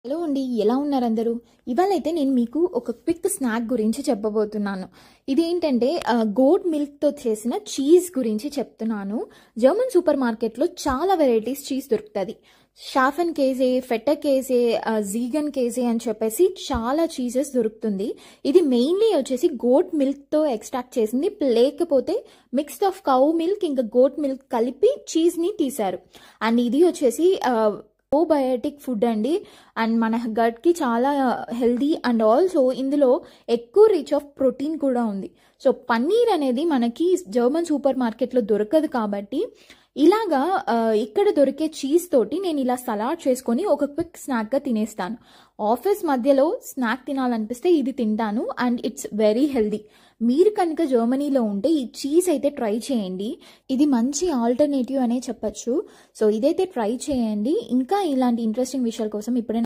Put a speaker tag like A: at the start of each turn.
A: Hello అండి, ఎలా ఉన్నారు అందరూ? ఇవాళైతే నేను మీకు ఒక క్విక్ స్నాక్ గురించి చెప్పబోతున్నాను. ఇదేంటంటే గోట్ మిల్క్తో చేసిన చీజ్ గురించి చెప్తున్నాను. జర్మన్ సూపర్ మార్కెట్లో చాలా వెరైటీస్ చీజ్ దొరుకుతుంది. షాఫెన్ కేజే, ఫెట్టర్ కేజే, జీగన్ కేజే అని చెప్పేసి చాలా చీజెస్ దొరుకుతుంది. ఇది మెయిన్లీ వచ్చేసి గోట్ మిల్క్తో ఎక్స్ట్రాక్ట్ చేసింది, లేకపోతే మిక్స్డ్ ఆఫ్ కౌ మిల్క్ ఇంకా గోట్ మిల్క్ కలిపి చీజ్ని తీశారు. అండ్ ఇది వచ్చేసి ప్రోబయోటిక్ ఫుడ్ అండి. అండ్ మన గట్కి చాలా హెల్దీ అండ్ ఆల్సో ఇందులో ఎక్కువ రిచ్ ఆఫ్ ప్రోటీన్ కూడా ఉంది. సో పన్నీర్ అనేది మనకి జర్మన్ సూపర్ మార్కెట్లో దొరకదు కాబట్టి ఇలాగా ఇక్కడ దొరికే చీజ్ తోటి నేను ఇలా సలాడ్ చేసుకొని ఒక క్విక్ స్నాక్గా తినేస్తాను. ఆఫీస్ మధ్యలో స్నాక్ తినాలనిపిస్తే ఇది తింటాను అండ్ ఇట్స్ వెరీ హెల్దీ. మీరు కనుక జర్మనీలో ఉంటే ఈ చీజ్ అయితే ట్రై చేయండి. ఇది మంచి ఆల్టర్నేటివ్ అనే చెప్పచ్చు. సో ఇదైతే ట్రై చేయండి. ఇంకా ఇలాంటి ఇంట్రెస్టింగ్ విషయాల కోసం ఇప్పుడే